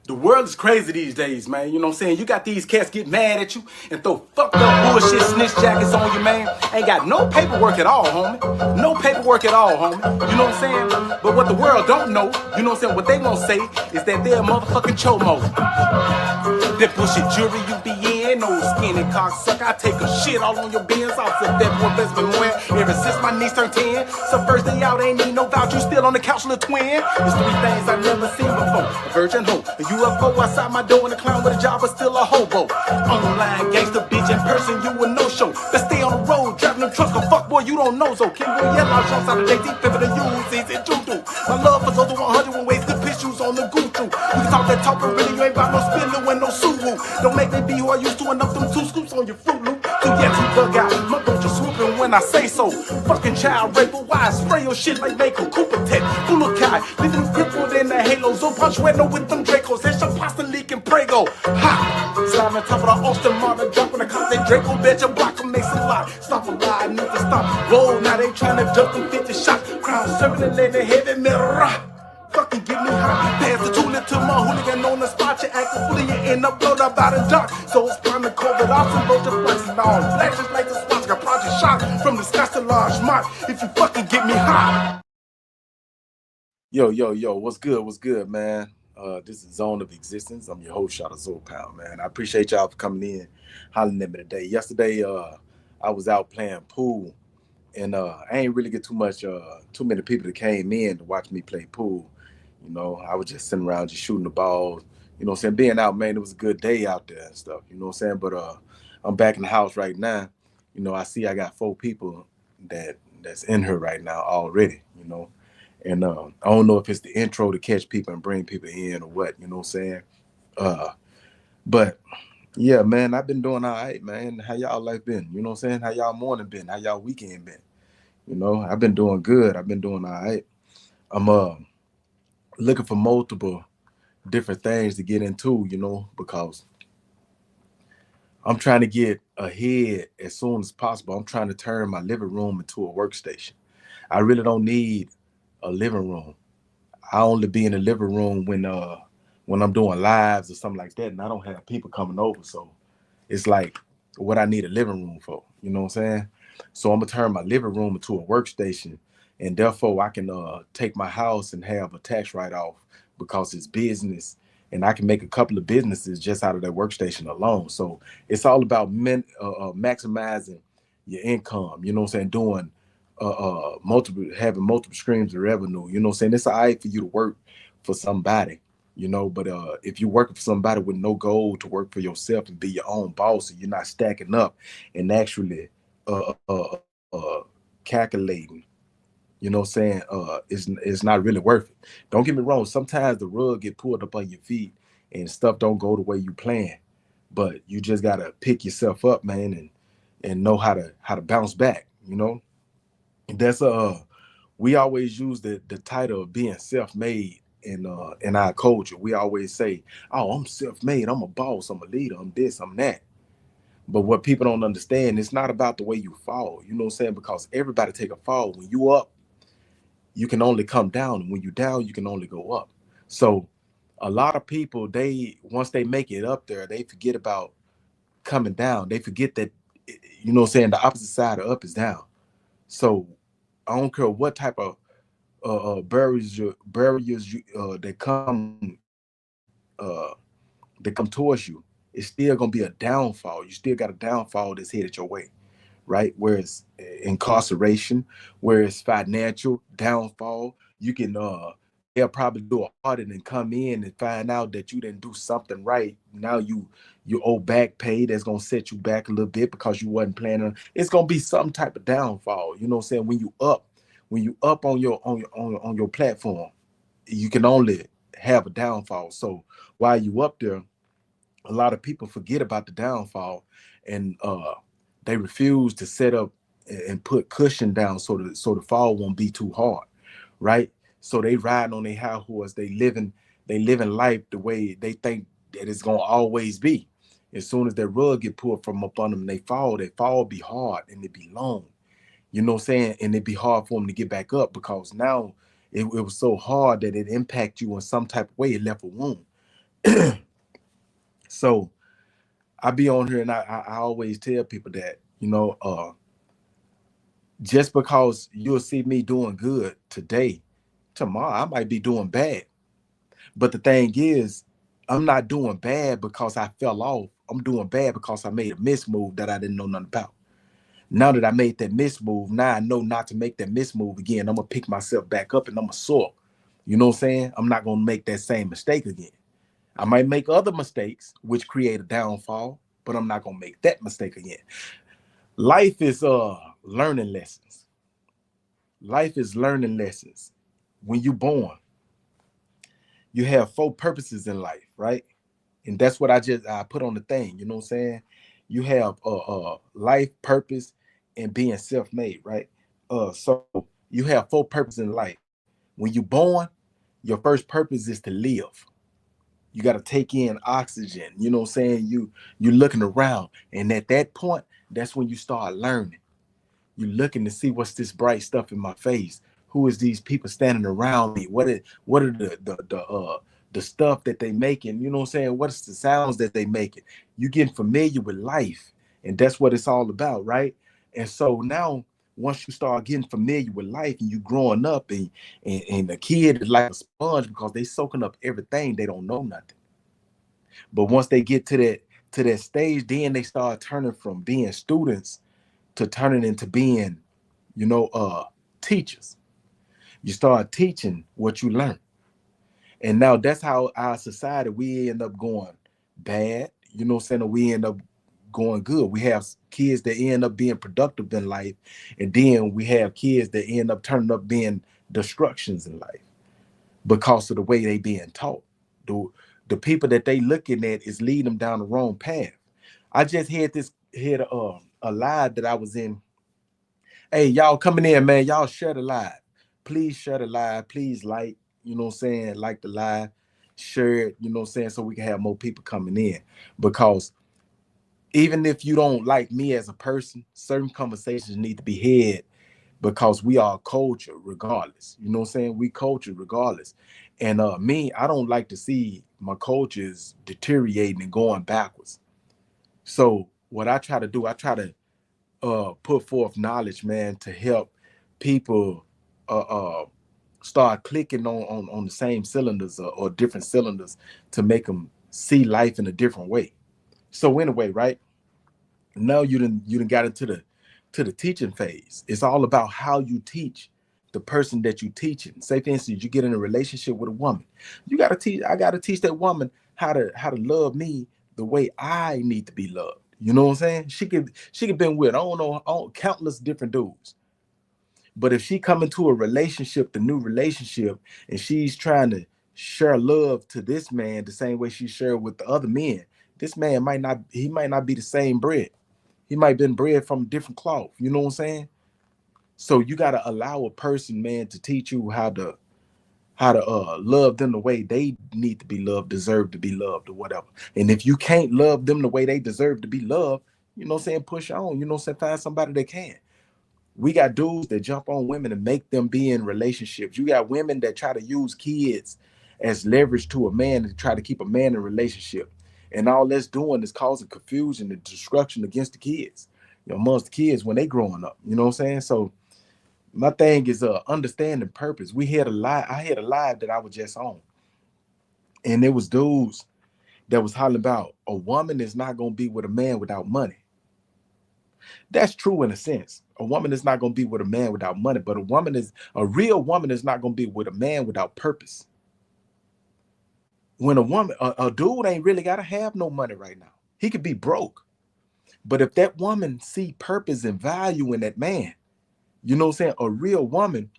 The world is crazy these days, man. You know what I'm saying? You got these cats get mad at you and throw fucked up bullshit snitch jackets on you, man. Ain't got no paperwork at all, homie. No paperwork at all, homie. You know what I'm saying? But what the world don't know, you know what I'm saying? What they won't say is that they're a motherfucking chomo. That bullshit jury you be in, old skinny cocksucker. I take a shit all on your bins. I'll flip that boy investment win ever since my niece turned 10. So first day out, ain't need no voucher. You still on the couch, little twin. There's three things I've never seen before: a virgin hoe, a UFO outside my door, and a clown with a job, but still a hobo. Online gangster bitch, in person you a no show. But stay on the road, driving them trucks. A fuck boy, you don't know so. Kim boy yellow shots out of JT, pimpin' the U's and juju. My love for those 101 ways to piss shoes on the goo through. You can talk that talk, but really you ain't about no spindle and no suit. Don't make me be who I used to, enough them 2 scoops on your Fruit Loop. So yeah, you bug out, my bitch is swooping when I say so. Fucking child raper, why I spray your shit like Mako, Cooper Tech, Bulakai, leaving crippled in the halos. So punch Renault with them Dracos, here's your pasta leaking Prego. Ha! Slide on top of the Austin Martin, dropping the cop, they Draco, bet your block them, make some lie. Stop a lie, need to stop. Roll, now they trying to jump them 50 shots. Crown serving and let the heavy mirror. Fucking get me hot. Pass the toolie to my hooligan on the spot. You acting fully, you end up blowed up by the dock. So it's prime to COVID off and roll your flexing on. Flashes like the swatch, got project shot from the sky to large mark. If you fucking get me hot. Yo, what's good, man? This is Zone of Existence. I'm your host, Chatta, man. I appreciate y'all for coming in, hollering at me today. Yesterday, I was out playing pool, and I ain't really get too many people that came in to watch me play pool. You know, I was just sitting around just shooting the balls. You know what I'm saying? Being out, man, it was a good day out there and stuff. You know what I'm saying? But I'm back in the house right now. You know, I see I got 4 people that's in here right now already, you know. And I don't know if it's the intro to catch people and bring people in or what, you know what I'm saying? But yeah, man, I've been doing all right, man. How y'all life been? You know what I'm saying? How y'all morning been? How y'all weekend been? You know, I've been doing good. I've been doing all right. I'm looking for multiple different things to get into, you know, because I'm trying to get ahead as soon as possible. I'm trying to turn my living room into a workstation. I really don't need a living room. I only be in the living room when I'm doing lives or something like that, and I don't have people coming over. So it's like what I need a living room for. You know what I'm saying? So I'm gonna turn my living room into a workstation, and therefore I can take my house and have a tax write-off because it's business, and I can make a couple of businesses just out of that workstation alone. So it's all about maximizing your income. You know what I'm saying? Doing having multiple streams of revenue. You know what I'm saying? It's all right for you to work for somebody, you know, but if you're working for somebody with no goal to work for yourself and be your own boss, and you're not stacking up and actually calculating, you know what I'm saying, it's not really worth it. Don't get me wrong, sometimes the rug get pulled up on your feet and stuff don't go the way you plan, but you just gotta pick yourself up, man, and know how to bounce back, you know. That's we always use the title of being self-made in our culture. We always say, "Oh, I'm self-made. I'm a boss. I'm a leader. I'm this. I'm that." But what people don't understand, it's not about the way you fall. You know what I'm saying? Because everybody take a fall. When you up, you can only come down, and when you down, you can only go up. So, a lot of people, they once they make it up there, they forget about coming down. They forget that, you know what I'm saying, the opposite side of up is down. So I don't care what type of barriers uh, that come towards you. It's still gonna be a downfall. You still got a downfall that's headed your way, right? Whereas incarceration, whereas financial downfall, you can they'll probably do an audit and come in and find out that you didn't do something right. Now you owe back pay that's gonna set you back a little bit because you wasn't planning. It's gonna be some type of downfall. You know what I'm saying? When you up on your platform, you can only have a downfall. So while you up there, a lot of people forget about the downfall, and they refuse to set up and put cushion down so the fall won't be too hard, right? So they riding on their high horse. They living life the way they think that it's gonna always be. As soon as that rug get pulled from up on them, they fall be hard and it be long. You know what I'm saying? And it'd be hard for them to get back up because now it was so hard that it impact you in some type of way. It left a wound. So I be on here and I always tell people that, just because you'll see me doing good today, tomorrow I might be doing bad. But the thing is, I'm not doing bad because I fell off. I'm doing bad because I made a mismove that I didn't know nothing about. Now that I made that mismove, now I know not to make that mismove again. I'm gonna pick myself back up and I'm gonna soar. You know what I'm saying? I'm not gonna make that same mistake again. I might make other mistakes which create a downfall, but I'm not gonna make that mistake again. Life is learning lessons. Life is learning lessons. When you're born, you have four purposes in life, right? And that's what I put on the thing. You know what I'm saying? You have life, purpose, and being self-made, right? So you have four purposes in life. When you're born, your first purpose is to live. You got to take in oxygen. You know what I'm saying? You're looking around, and at that point, that's when you start learning. You're looking to see what's this bright stuff in my face. Who is these people standing around me? What are the stuff that they making? You know what I'm saying? What's the sounds that they making? You getting familiar with life, and that's what it's all about, right? And so now, once you start getting familiar with life and you growing up, and the kid is like a sponge because they soaking up everything. They don't know nothing. But once they get to that stage, then they start turning from being students to turning into being, you know, teachers. You start teaching what you learn. And now that's how our society, we end up going bad, you know what I'm saying? Or we end up going good. We have kids that end up being productive in life, and then we have kids that end up turning up being destructions in life because of the way they being taught. The people that they looking at is leading them down the wrong path. I just had a live that I was in. Hey, y'all coming in, man. Y'all share the live. Please share the live. Please like, you know what I'm saying, like the live, share it, you know what I'm saying, so we can have more people coming in. Because even if you don't like me as a person, certain conversations need to be had because we are culture regardless. You know what I'm saying? We culture regardless. And me, I don't like to see my cultures deteriorating and going backwards. So what I try to do, I try to put forth knowledge, man, to help people uh, uh start clicking on the same cylinders, or different cylinders, to make them see life in a different way. So anyway, right now, you done got into the teaching phase. It's all about how you teach the person that you teaching. Say for instance, you get in a relationship with a woman. You got to teach. I got to teach that woman how to love me the way I need to be loved. You know what I'm saying? She could been with, I don't know, countless different dudes. But if she come into a relationship, the new relationship, and she's trying to share love to this man the same way she shared with the other men, this man might not be the same bread. He might have been bred from a different cloth. You know what I'm saying? So you got to allow a person, man, to teach you how to love them the way they need to be loved, deserve to be loved, or whatever. And if you can't love them the way they deserve to be loved, you know what I'm saying, push on. You know what I'm saying, find somebody that can. We got dudes that jump on women and make them be in relationships. You got women that try to use kids as leverage to a man to try to keep a man in a relationship. And all that's doing is causing confusion and destruction against the kids, amongst the kids when they growing up. You know what I'm saying? So my thing is understanding purpose. We had a live, I had a live that I was just on, and it was dudes that was hollering about a woman is not gonna be with a man without money. That's true in a sense. A woman is not going to be with a man without money, but a real woman is not going to be with a man without purpose. When a dude ain't really got to have no money right now. He could be broke. But if that woman see purpose and value in that man, you know what I'm saying? A real woman,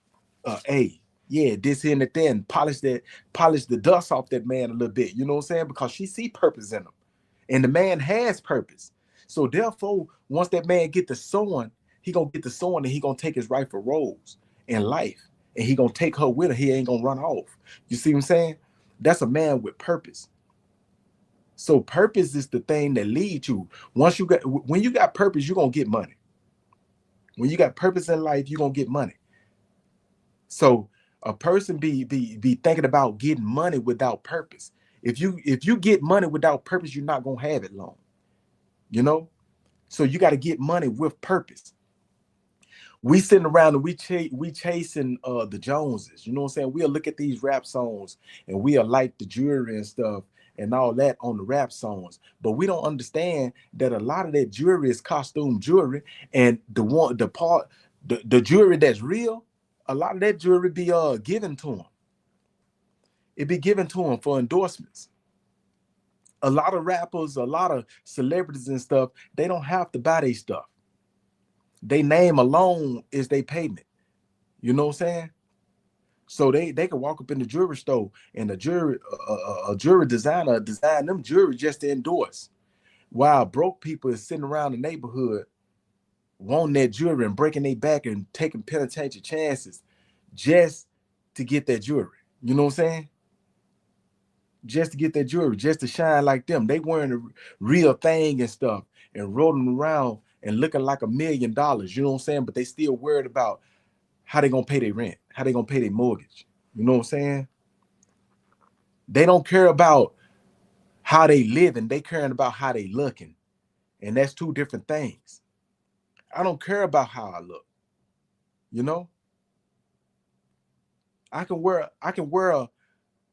hey, yeah, this here and that there, and polish the dust off that man a little bit. You know what I'm saying? Because she see purpose in him. And the man has purpose. So therefore, once that man get the sowing, he gonna get the sowing, and he gonna take his rightful roles in life, and he gonna take her with her. He ain't gonna run off. You see what I'm saying? That's a man with purpose. So purpose is the thing that leads you. When you got purpose, you're gonna get money. When you got purpose in life, you're gonna get money. So a person be thinking about getting money without purpose. If you get money without purpose, you're not gonna have it long. You know, so you got to get money with purpose. We sitting around and we chasing the Joneses. You know what I'm saying? We'll look at these rap songs and we'll like the jewelry and stuff and all that on the rap songs. But we don't understand that a lot of that jewelry is costume jewelry, and the jewelry that's real, a lot of that jewelry be given to them. It be given to them for endorsements. A lot of rappers, a lot of celebrities and stuff, they don't have to buy their stuff. They name alone is they payment. You know what I'm saying? So they can walk up in the jewelry store and a jewelry designer design them jewelry just to endorse. While broke people is sitting around the neighborhood wanting that jewelry and breaking their back and taking penitentiary chances just to get that jewelry. You know what I'm saying? Just to get that jewelry, just to shine like them. They wearing the real thing and stuff and rolling around and looking like $1 million. You know what I'm saying? But they still worried about how they gonna pay their rent, how they gonna pay their mortgage. You know what I'm saying? They don't care about how they living, they caring about how they looking. And that's two different things. I don't care about how I look. You know, I can wear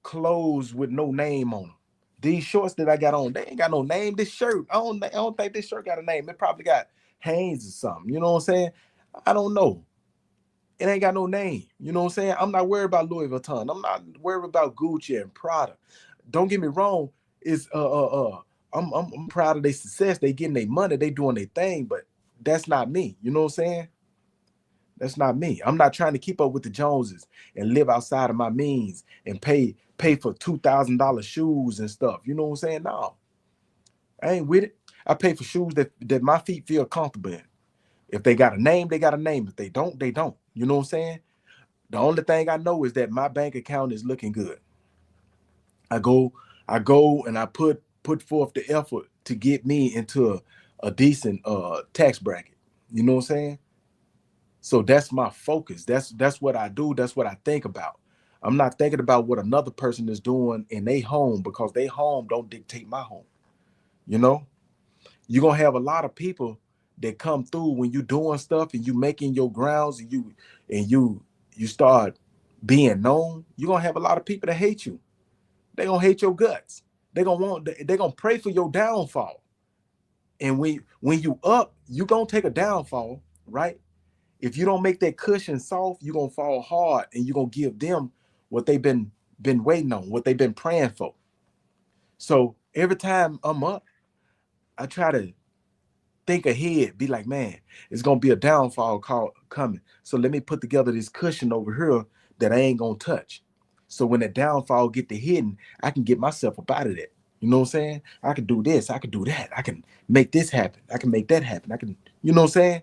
clothes with no name on them. These shorts that I got on, they ain't got no name. This shirt, I don't think this shirt got a name. It probably got Hanes or something. You know what I'm saying? I don't know. It ain't got no name. You know what I'm saying? I'm not worried about Louis Vuitton. I'm not worried about Gucci and Prada. Don't get me wrong. It's I'm proud of their success. They getting their money. They doing their thing. But that's not me. You know what I'm saying? That's not me. I'm not trying to keep up with the Joneses and live outside of my means and pay for $2,000 shoes and stuff. You know what I'm saying? No, I ain't with it. I pay for shoes that my feet feel comfortable in. If they got a name, they got a name. If they don't, they don't. You know what I'm saying? The only thing I know is that my bank account is looking good. I go, I go and I put forth the effort to get me into a decent tax bracket. You know what I'm saying? So that's my focus. That's what I do. That's what I think about. I'm not thinking about what another person is doing in their home because their home don't dictate my home. You know, you're gonna have a lot of people that come through when you doing stuff and you making your grounds and you start being known. You're gonna have a lot of people that hate you. They gonna hate your guts. They gonna pray for your downfall. And when you up, you gonna take a downfall, right? If you don't make that cushion soft, you're gonna fall hard and you're gonna give them what they've been waiting on, what they've been praying for. So every time I'm up, I try to think ahead, be like, man, it's gonna be a downfall call coming. So let me put together this cushion over here that I ain't gonna touch. So when that downfall get to hitting, I can get myself up out of that. You know what I'm saying? I can do this, I can do that, I can make this happen, I can make that happen, I can, you know what I'm saying?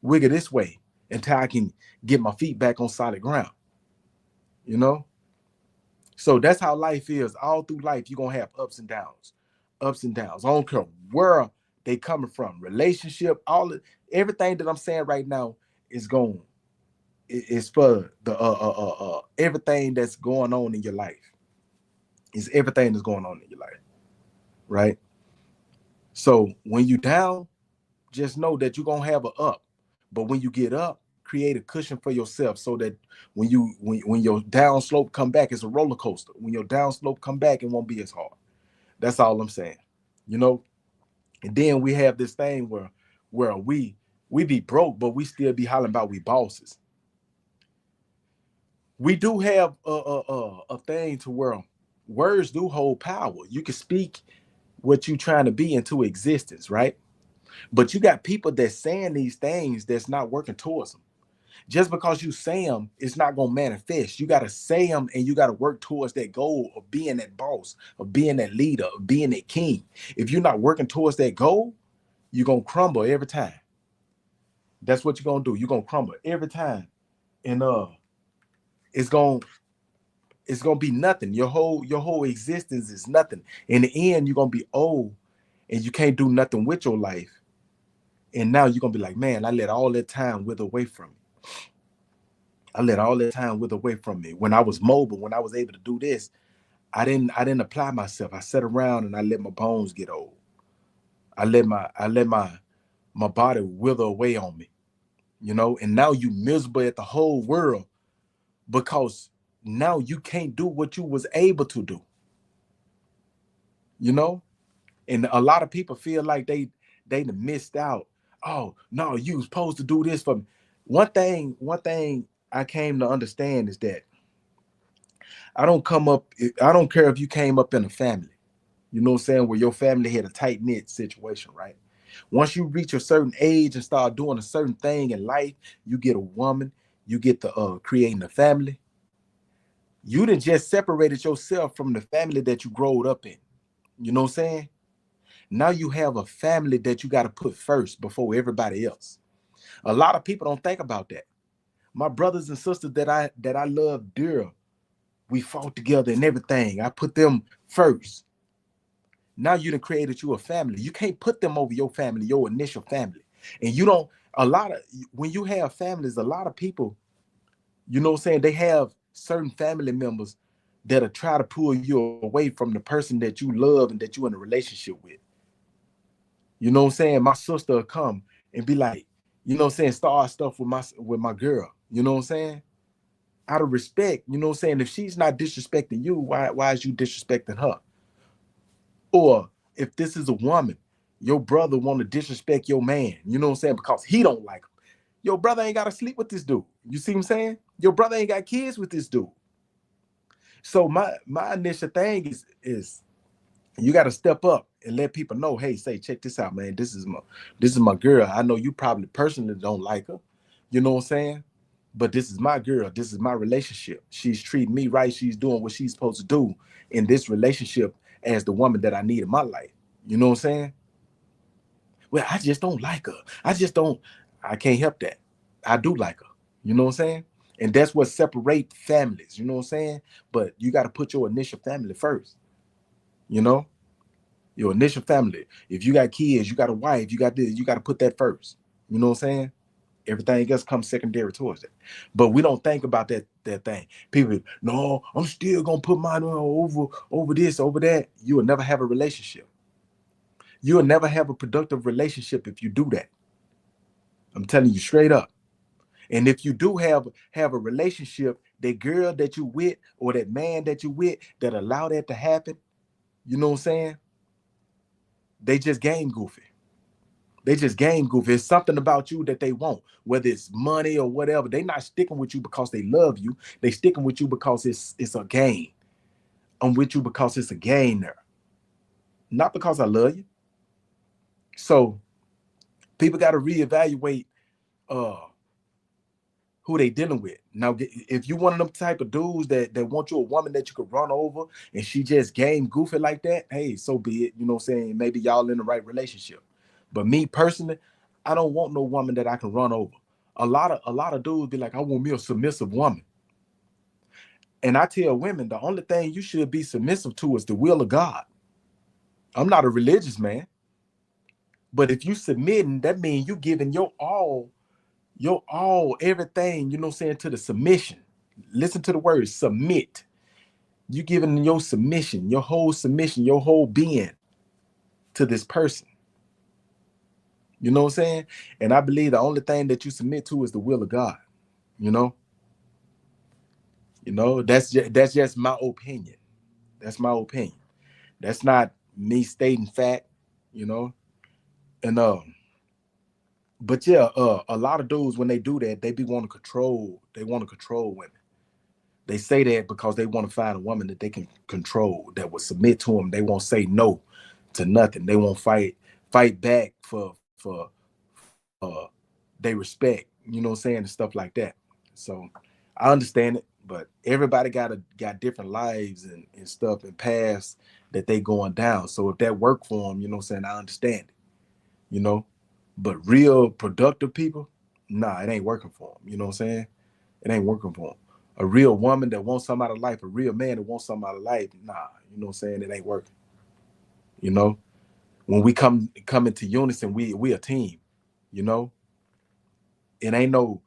Wiggle this way until I can get my feet back on solid ground, you know? So that's how life is. All through life, you're gonna have ups and downs, ups and downs. I don't care where they coming from, relationship, everything that I'm saying right now is going is for the everything that's going on in your life. Is everything that's going on in your life, right? So when you down, just know that you're gonna have a up. But when you get up, create a cushion for yourself so that when your down slope come back, it's a roller coaster. When your down slope come back, it won't be as hard. That's all I'm saying. You know, and then we have this thing where we be broke, but we still be hollering about we bosses. We do have a thing to where words do hold power. You can speak what you trying to be into existence, right? But you got people that's saying these things that's not working towards them. Just because you say them, it's not gonna manifest. You gotta say them and you gotta work towards that goal of being that boss, of being that leader, of being that king. If you're not working towards that goal, you're gonna crumble every time. That's what you're gonna do. You're gonna crumble every time. And it's gonna it's gonna be nothing. Your whole existence is nothing. In the end, you're gonna be old and you can't do nothing with your life. And now you're gonna be like, man, I let all that time wither away from me. I let all that time wither away from me. When I was mobile, when I was able to do this, I didn't apply myself. I sat around and I let my bones get old. I let my body wither away on me, and now you miserable at the whole world because now you can't do what you was able to do, you know? And a lot of people feel like they done missed out. Oh, no, you was supposed to do this for me. One thing I came to understand is that I don't care if you came up in a family, what I'm saying, where your family had a tight knit situation, right? Once you reach a certain age and start doing a certain thing in life, you get a woman, you get to creating a family. You done just separated yourself from the family that you growed up in. You know what I'm saying? Now you have a family that you got to put first before everybody else. A lot of people don't think about that. My brothers and sisters that I love dear, we fought together and everything. I put them first. Now you done created you a family. You can't put them over your family, your initial family. And you don't, a lot of, when you have families, a lot of people, what I'm saying, they have certain family members that'll try to pull you away from the person that you love and that you're in a relationship with. You know what I'm saying? My sister will come and be like, what I'm saying, start stuff with my girl. You know what I'm saying? Out of respect, you know what I'm saying? If she's not disrespecting you, why is you disrespecting her? Or if this is a woman, your brother want to disrespect your man, you know what I'm saying? Because he don't like him. Your brother ain't got to sleep with this dude. You see what I'm saying? Your brother ain't got kids with this dude. So my initial thing is you got to step up and let people know, hey, say, check this out, man. This is my girl. I know you probably personally don't like her. You know what I'm saying? But this is my girl. This is my relationship. She's treating me right. She's doing what she's supposed to do in this relationship as the woman that I need in my life. You know what I'm saying? Well, I just don't like her. I can't help that. I do like her. You know what I'm saying? And that's what separates families. You know what I'm saying? But you got to put your initial family first. You know? Your initial family. If you got kids, you got a wife, you got this, you got to put that first. You know what I'm saying? Everything else comes secondary towards that. But we don't think about that thing. People, no, I'm still gonna put mine on over this, over that. You will never have a relationship. You will never have a productive relationship if you do that. I'm telling you straight up. And if you do have a relationship, that girl that you with or that man that you with that allow that to happen, you know what I'm saying? They just game goofy. They just game goofy. It's something about you that they want, whether it's money or whatever. They not sticking with you because they love you. They sticking with you because it's a game. I'm with you because it's a game there, not because I love you. So people got to reevaluate uh who they dealing with. Now, if you one of them type of dudes that want you a woman that you could run over and she just game goofy like that, hey, so be it. You know what I'm saying? Maybe y'all in the right relationship. But me personally, I don't want no woman that I can run over. A lot of dudes be like, I want me a submissive woman. And I tell women the only thing you should be submissive to is the will of God. I'm not a religious man, but if you submitting, that means you giving your all, everything, you know what I'm saying, to the submission. Listen to the word submit. You giving your submission, your whole being to this person. You know what I'm saying? And I believe the only thing that you submit to is the will of God. You know, that's just my opinion. That's my opinion. That's not me stating fact. You know, and but yeah, a lot of dudes when they do that, they be want to control. They want to control women. They say that because they want to find a woman that they can control, that will submit to them. They won't say no to nothing. They won't fight back for they respect. You know what I'm saying, and stuff like that. So I understand it, but everybody got different lives and stuff and paths that they going down. So if that work for them, you know what I'm saying, I understand it. You know, but real productive people, nah, it ain't working for them. You know what I'm saying? It ain't working for them. A real woman that wants something out of life, a real man that wants something out of life, nah, you know what I'm saying? It ain't working. You know, when we come into unison, we a team. You know, it ain't no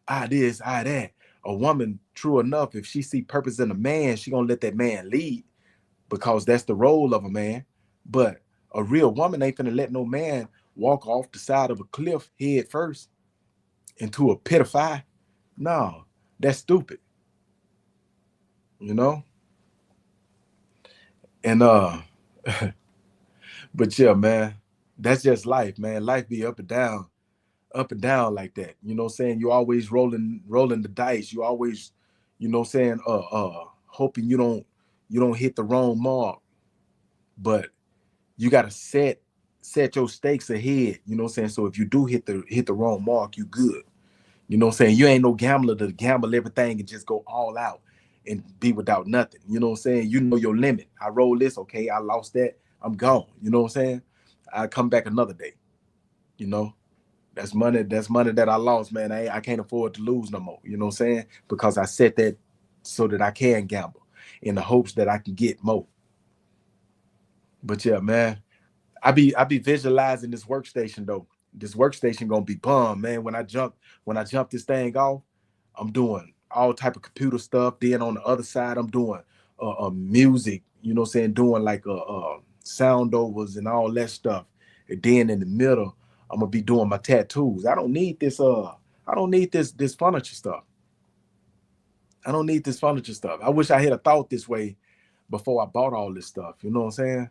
I this, I that. A woman, true enough, if she see purpose in a man, she gonna let that man lead because that's the role of a man. But a real woman ain't finna let no man walk off the side of a cliff head first into a pit of fire. No, that's stupid, you know? And but yeah, man, that's just life, man. Life be up and down like that. You know what I'm saying? You always rolling the dice. You always, you know what I'm saying, hoping you don't hit the wrong mark. But you gotta set your stakes ahead. You know what I'm saying? So if you do hit the wrong mark, you good. You know what I'm saying? You ain't no gambler to gamble everything and just go all out and be without nothing. You know what I'm saying? You know your limit. I roll this, okay, I lost that, I'm gone. You know what I'm saying? I come back another day, you know. That's money that I lost, man. I can't afford to lose no more. You know what I'm saying? Because I set that so that I can gamble in the hopes that I can get more. But yeah, man, I be visualizing this workstation though. This workstation gonna be bomb, man. When I jump this thing off, I'm doing all type of computer stuff. Then on the other side, I'm doing music. You know what I'm saying? Doing like sound overs and all that stuff. And then in the middle, I'm gonna be doing my tattoos. I don't need this. I don't need this furniture stuff. I don't need this furniture stuff. I wish I had a thought this way before I bought all this stuff. You know what I'm saying?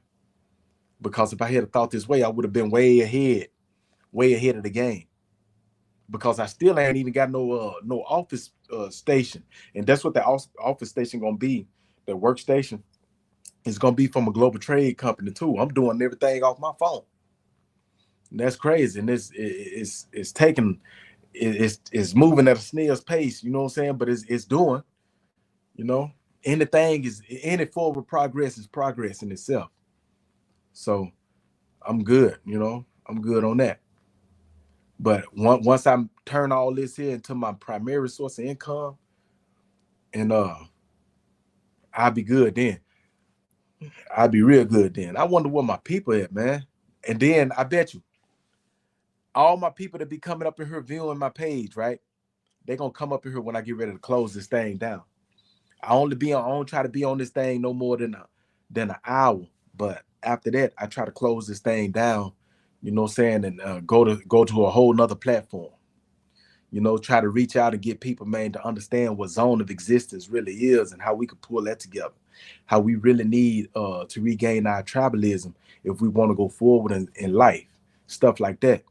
Because if I had a thought this way, I would have been way ahead of the game. Because I still ain't even got no office station, and that's what the office station gonna be. The workstation is gonna be from a global trade company too. I'm doing everything off my phone. And that's crazy, and it's taking it's moving at a snail's pace. You know what I'm saying? But it's doing. You know, anything is any forward progress is progress in itself. So I'm good. You know, I'm good on that. But once I turn all this here into my primary source of income, and I'll be good then. I'll be real good then. I wonder where my people at, man. And then I bet you all my people that be coming up in here viewing my page, right? They gonna come up in here when I get ready to close this thing down. I don't try to be on this thing no more than an hour. But after that, I try to close this thing down, you know what I'm saying, and go to a whole nother platform. You know, try to reach out and get people, man, to understand what zone of existence really is and how we could pull that together. How we really need to regain our tribalism if we want to go forward in life. Stuff like that.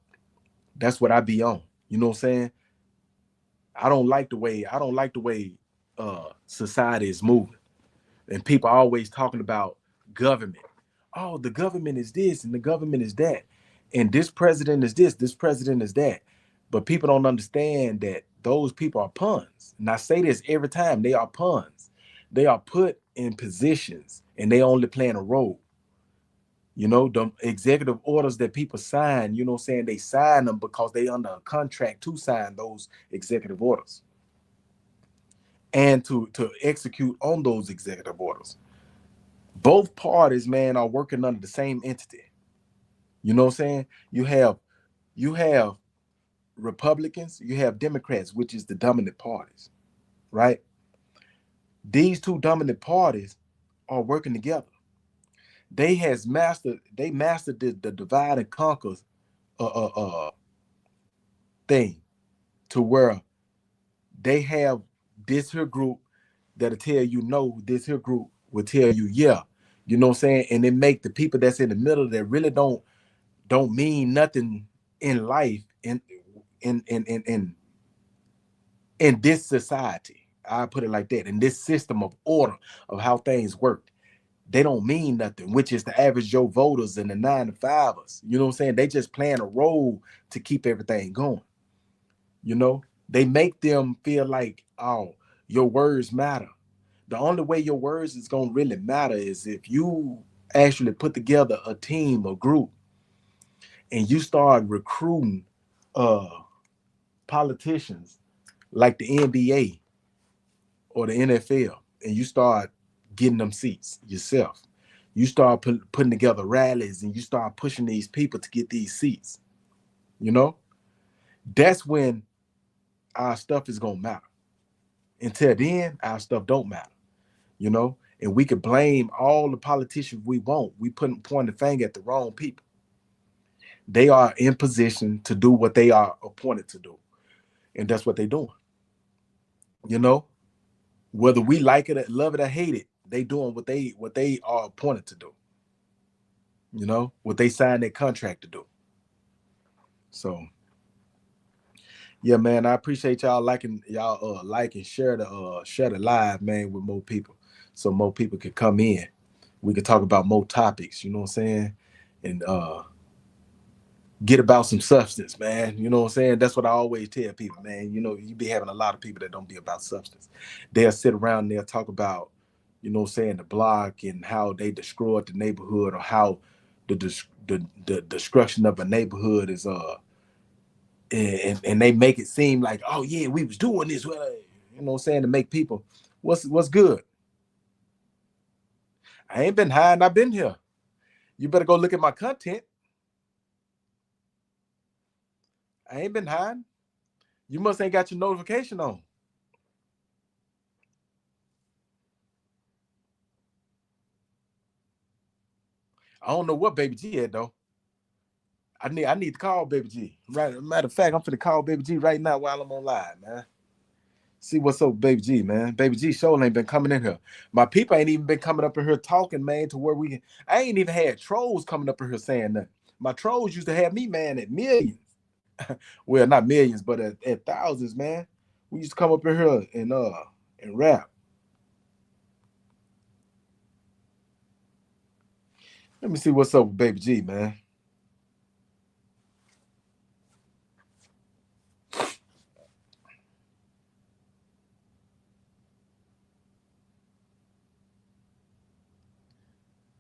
That's what I be on. You know what I'm saying? I don't like the way society is moving. And people are always talking about government. Oh, the government is this and the government is that. And this president is this president is that. But people don't understand that those people are pawns. And I say this every time, they are pawns. They are put in positions and they only playing a role. You know, the executive orders that people sign, you know what I'm saying, they sign them because they under a contract to sign those executive orders and to execute on those executive orders. Both parties, man, are working under the same entity. You know what I'm saying? You have Republicans, you have Democrats, which is the dominant parties, right? These two dominant parties are working together. They mastered the divide and conquer uh, uh, uh, thing to where they have this here group that'll tell you no, this here group will tell you yeah. You know what I'm saying? And it make the people that's in the middle that really don't mean nothing in life in in in in, in this society. I put it like that. In this system of order of how things work, they don't mean nothing, which is the average Joe voters and the 9 to 5ers. You know what I'm saying? They just playing a role to keep everything going. You know, they make them feel like, oh, your words matter. The only way your words is gonna really matter is if you actually put together a team, a group, and you start recruiting uh politicians like the NBA or the NFL, and you start getting them seats yourself. You start putting together rallies and you start pushing these people to get these seats. You know, that's when our stuff is gonna matter. Until then, our stuff don't matter, you know. And we could blame all the politicians we want. We point the finger at the wrong people. They are in position to do what they are appointed to do, and that's what they're doing. You know, whether we like it, love it, or hate it, they doing what they are appointed to do. You know, what they signed their contract to do. So yeah, man, I appreciate y'all liking y'all like and share the live, man, with more people, so more people could come in. We could talk about more topics. You know what I'm saying? And get about some substance, man. You know what I'm saying? That's what I always tell people, man. You know, you be having a lot of people that don't be about substance. They'll sit around and they'll talk about, you know what I'm saying, the block and how they destroyed the neighborhood, or how the destruction of a neighborhood is and they make it seem like, oh yeah, we was doing this. Well, you know what I'm saying, to make people, what's good? I ain't been hiding, I've been here. You better go look at my content. I ain't been hiding. You must ain't got your notification on. I don't know what Baby G at though. I need to call Baby G. Right. Matter of fact, I'm finna call Baby G right now while I'm on live, man. See what's up with Baby G, man. Baby G show ain't been coming in here. My people ain't even been coming up in here talking, man, to where we can. I ain't even had trolls coming up in here saying nothing. My trolls used to have me, man, at millions. Well, not millions, but at thousands, man. We used to come up in here and rap. Let me see what's up with Baby G, man.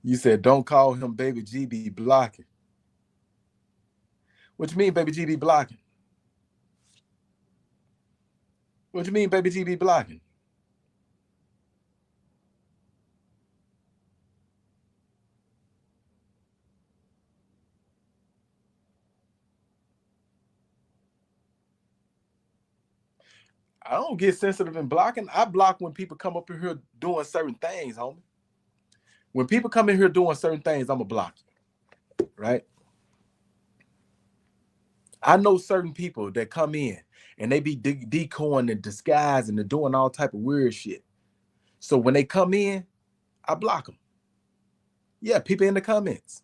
You said don't call him Baby G be blocking. What you mean, Baby G be blocking? What you mean, Baby G be blocking? I don't get sensitive in blocking. I block when people come up in here doing certain things, homie. When people come in here doing certain things, I'm a block you, right? I know certain people that come in and they be decoying and disguising and doing all type of weird shit. So when they come in, I block them. Yeah, people in the comments.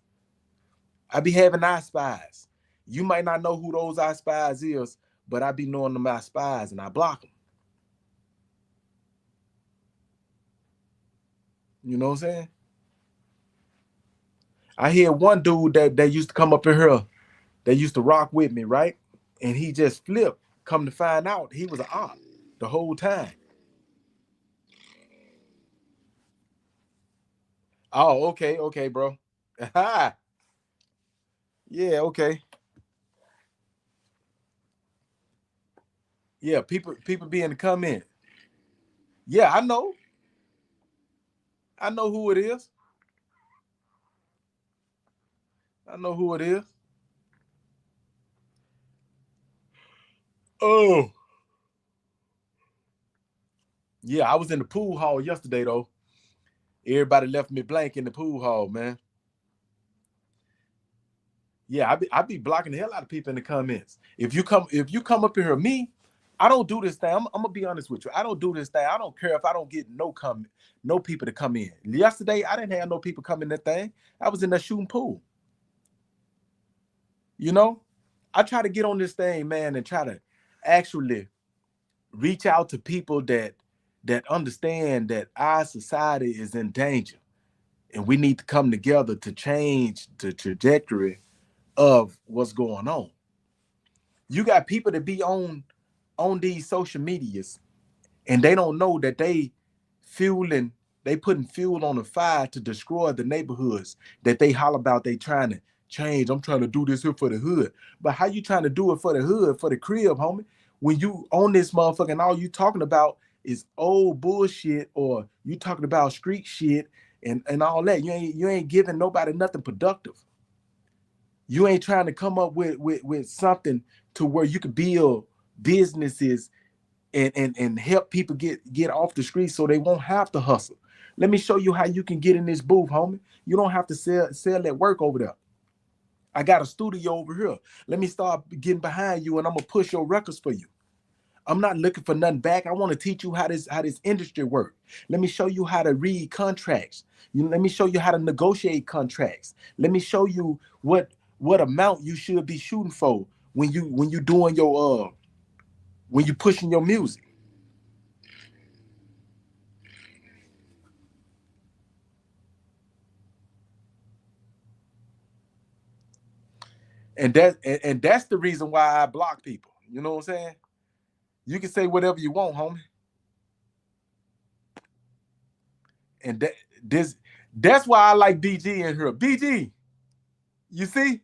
I be having I spies. You might not know who those I spies is, but I be knowing them I spies and I block them. You know what I'm saying? I hear one dude that used to come up in here, that used to rock with me, right? And he just flipped. Come to find out, he was an op the whole time. Oh, okay, okay, bro. Yeah, okay. Yeah, people be in the comment. Yeah, I know. I know who it is. I know who it is. Oh, yeah, I was in the pool hall yesterday though. Everybody left me blank in the pool hall, man. Yeah, I be blocking the hell out of people in the comments. If you come up in here, me, I don't do this thing. I'm gonna be honest with you. I don't do this thing. I don't care if I don't get no people to come in. Yesterday, I didn't have no people come in that thing. I was in there shooting pool. You know, I try to get on this thing, man, and try to actually reach out to people that understand that our society is in danger, and we need to come together to change the trajectory of what's going on. You got people that be on these social medias and they don't know that fueling they putting fuel on the fire to destroy the neighborhoods that they holler about they trying to change. I'm trying to do this here for the hood. But how you trying to do it for the hood, for the crib, homie? When you own this motherfucker and all you talking about is old bullshit, or you talking about street shit and all that. You ain't giving nobody nothing productive. You ain't trying to come up with something to where you can build businesses and help people get off the street so they won't have to hustle. Let me show you how you can get in this booth, homie. You don't have to sell that work over there. I got a studio over here. Let me start getting behind you and I'm gonna push your records for you. I'm not looking for nothing back. I want to teach you how this industry works. Let me show you how to read contracts. Let me show you how to negotiate contracts. Let me show you what amount you should be shooting for when you doing your when you pushing your music. And that's the reason why I block people. You know what I'm saying? You can say whatever you want, homie. And that's why I like BG in here. BG, you see,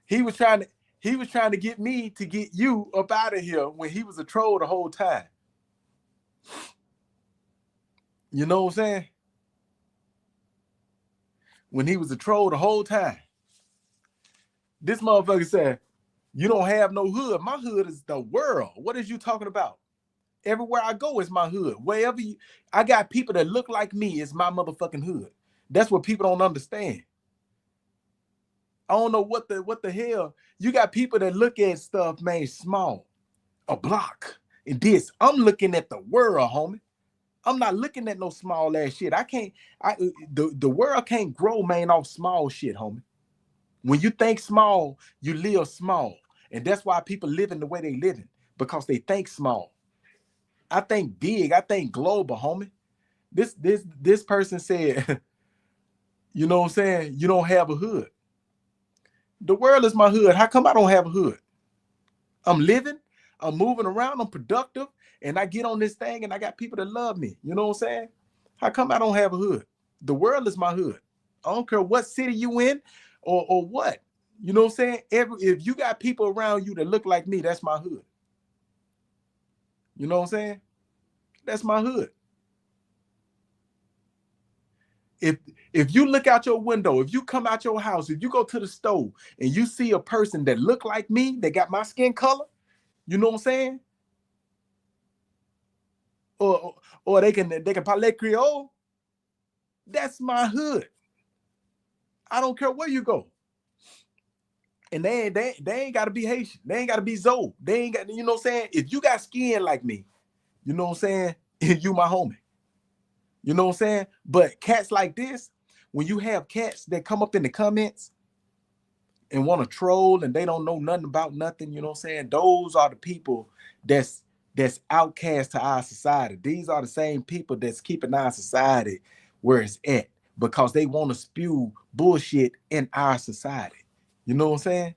he was trying to get me to get you up out of here when he was a troll the whole time. You know what I'm saying? When he was a troll the whole time. This motherfucker said, you don't have no hood. My hood is the world. What is you talking about? Everywhere I go is my hood. Wherever I got people that look like me is my motherfucking hood. That's what people don't understand. I don't know what the hell. You got people that look at stuff, man, small, a block, and this. I'm looking at the world, homie. I'm not looking at no small ass shit. The world can't grow, man, off small shit, homie. When you think small, you live small. And that's why people living the way they living, because they think small. I think big, I think global, homie. This person said, you know what I'm saying? You don't have a hood. The world is my hood. How come I don't have a hood? I'm living, I'm moving around, I'm productive, and I get on this thing and I got people that love me. You know what I'm saying? How come I don't have a hood? The world is my hood. I don't care what city you in or what. You know what I'm saying? If you got people around you that look like me, that's my hood. You know what I'm saying? That's my hood. If you look out your window, if you come out your house, if you go to the store and you see a person that look like me, that got my skin color, you know what I'm saying? Or they can parler Creole. That's my hood. I don't care where you go. And they ain't gotta be Haitian. They ain't gotta be ZOE. They ain't got, you know what I'm saying? If you got skin like me, you know what I'm saying? You my homie. You know what I'm saying? But cats like this, when you have cats that come up in the comments and want to troll and they don't know nothing about nothing, you know what I'm saying? Those are the people that's outcast to our society. These are the same people that's keeping our society where it's at, because they want to spew bullshit in our society. You know what I'm saying?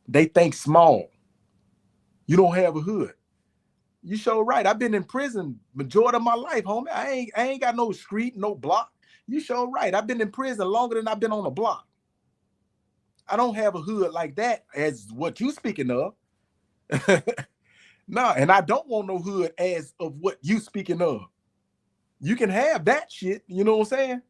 They think small. You don't have a hood. You sure right. I've been in prison majority of my life, homie. I ain't got no street, no block. You sure right. I've been in prison longer than I've been on a block. I don't have a hood like that as what you speaking of. No, and I don't want no hood as of what you speaking of. You can have that shit, you know what I'm saying?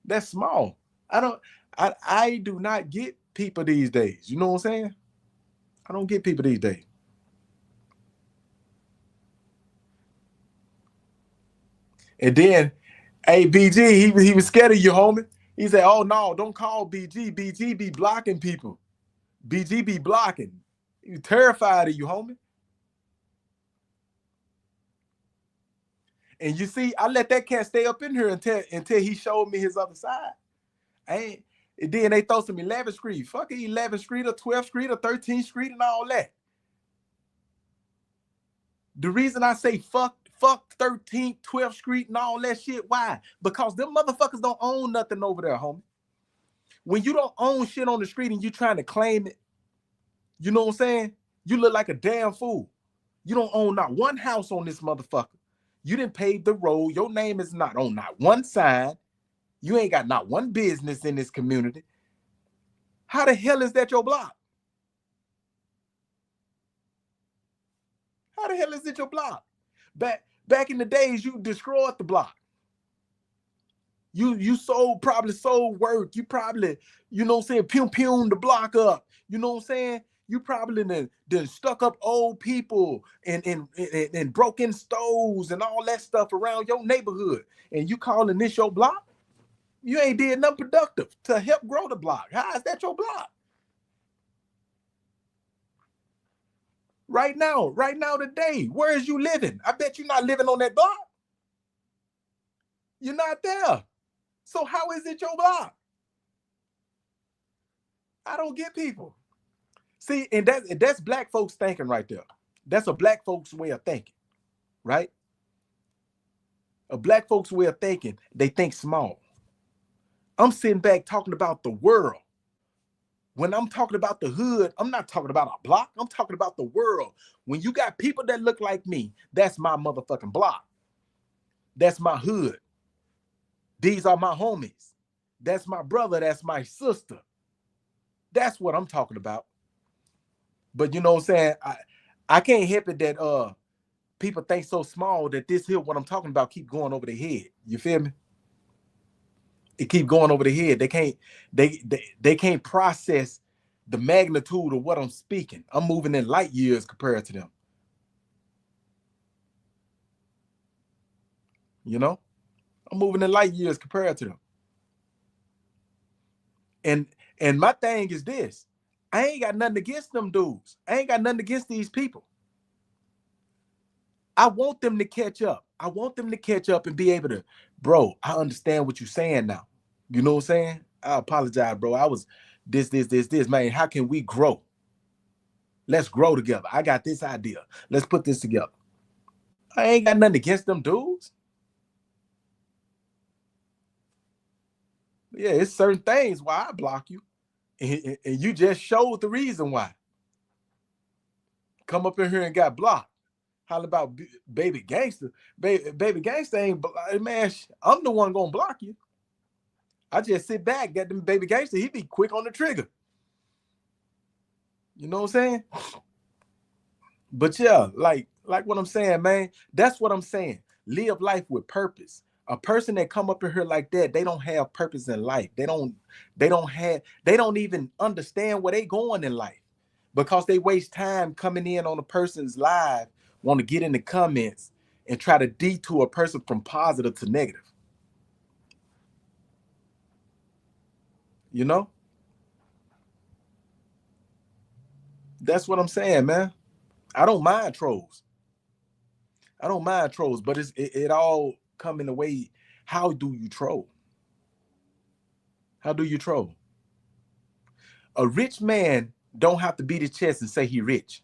That's small. I do not get people these days. You know what I'm saying? I don't get people these days. And then, hey, BG, he was scared of you, homie. He said, oh no, don't call BG. BG be blocking people. BG be blocking. He terrified of you, homie. And you see, I let that cat stay up in here until he showed me his other side. I ain't. And then they throw some 11th Street. Fuck it, 11th Street or 12th Street or 13th Street and all that. The reason I say fuck 13th, 12th Street and all that shit, why? Because them motherfuckers don't own nothing over there, homie. When you don't own shit on the street and you trying to claim it, you know what I'm saying? You look like a damn fool. You don't own not one house on this motherfucker. You didn't pave the road. Your name is not on not one sign. You ain't got not one business in this community. How the hell is that your block? How the hell is it your block? Back in the days, you destroyed the block. You probably sold work. You probably, you know what I'm saying, pew the block up. You know what I'm saying? You probably done stuck up old people and broken stoves and all that stuff around your neighborhood. And you calling this your block? You ain't did nothing productive to help grow the block. How is that your block? Right now today, where is you living? I bet you're not living on that block. You're not there. So how is it your block? I don't get people. See, and that's black folks thinking right there. That's a black folks way of thinking, right? A black folks way of thinking, they think small. I'm sitting back talking about the world. When I'm talking about the hood, I'm not talking about a block. I'm talking about the world. When you got people that look like me, that's my motherfucking block. That's my hood. These are my homies. That's my brother. That's my sister. That's what I'm talking about. But you know what I'm saying? I can't help it that people think so small that this here, what I'm talking about, keep going over their head. You feel me? It keep going over their head. They can't process the magnitude of what I'm speaking. I'm moving in light years compared to them. You know? I'm moving in light years compared to them. And my thing is this. I ain't got nothing against them dudes. I ain't got nothing against these people. I want them to catch up. I want them to catch up and be able to, bro, I understand what you're saying now. You know what I'm saying? I apologize, bro. I was this, man. How can we grow? Let's grow together. I got this idea. Let's put this together. I ain't got nothing against them dudes. Yeah, it's certain things why I block you. And you just showed the reason why. Come up in here and got blocked. How about baby gangster? Baby gangster ain't, man, I'm the one gonna block you. I just sit back, get them baby gangster. He be quick on the trigger. You know what I'm saying? But yeah, like what I'm saying, man, that's what I'm saying. Live life with purpose. A person that come up in here like that, they don't have purpose in life. They don't even understand where they going in life because they waste time coming in on a person's live, want to get in the comments and try to detour a person from positive to negative. You know? That's what I'm saying, man. I don't mind trolls. But it all come in the way. How do you troll? How do you troll? A rich man don't have to beat his chest and say he rich.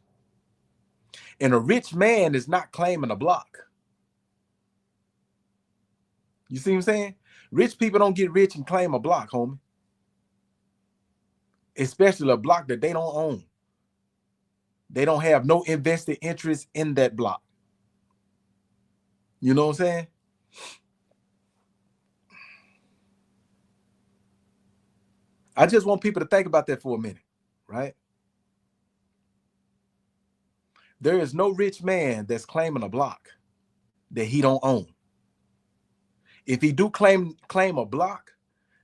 And a rich man is not claiming a block. You see what I'm saying? Rich people don't get rich and claim a block, homie. Especially a block that they don't own. They don't have no invested interest in that block. You know what I'm saying? I just want people to think about that for a minute, right? There is no rich man that's claiming a block that he don't own. If he do claim a block,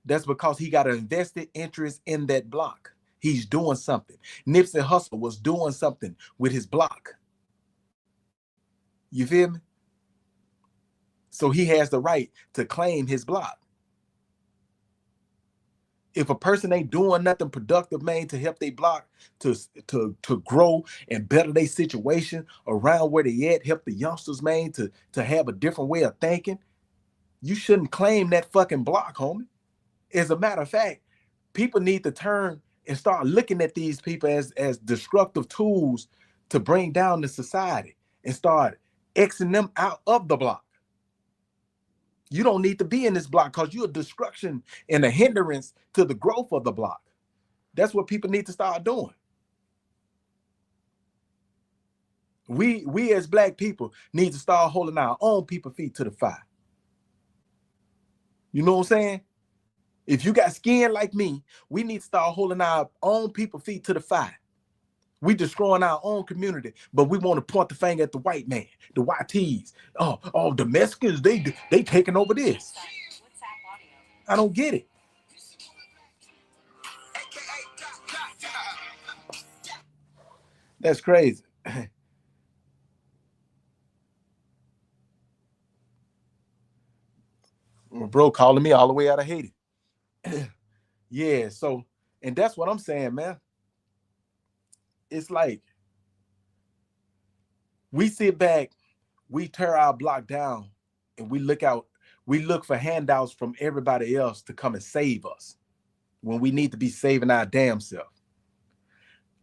that's because he got an invested interest in that block. He's doing something. Nipsey Hussle was doing something with his block. You feel me? So he has the right to claim his block. If a person ain't doing nothing productive, man, to help their block to grow and better their situation around where they at, help the youngsters, man, to have a different way of thinking, you shouldn't claim that fucking block, homie. As a matter of fact, people need to turn and start looking at these people as destructive tools to bring down the society and start Xing them out of the block. You don't need to be in this block because you're a destruction and a hindrance to the growth of the block. That's what people need to start doing. We as black people need to start holding our own people feet to the fire. You know what I'm saying? If you got skin like me, we need to start holding our own people feet to the fire. We destroying our own community, but we want to point the finger at the white man, the YTs. Oh, the Mexicans, they taking over this. I don't get it. That's crazy. Bro calling me all the way out of Haiti. Yeah, so, and that's what I'm saying, man. It's like we sit back, we tear our block down, and we look for handouts from everybody else to come and save us when we need to be saving our damn self.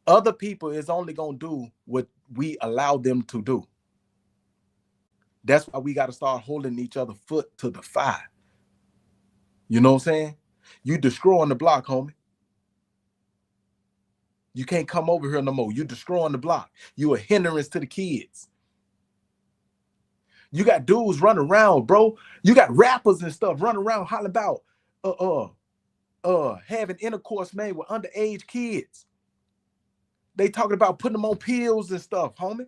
Other people is only gonna do what we allow them to do. That's why we got to start holding each other foot to the fire. You know what I'm saying? You destroying the block, homie. You can't come over here no more. You destroying the block. You a hindrance to the kids. You got dudes running around, bro. You got rappers and stuff running around hollering about having intercourse, man, with underage kids. They talking about putting them on pills and stuff, homie.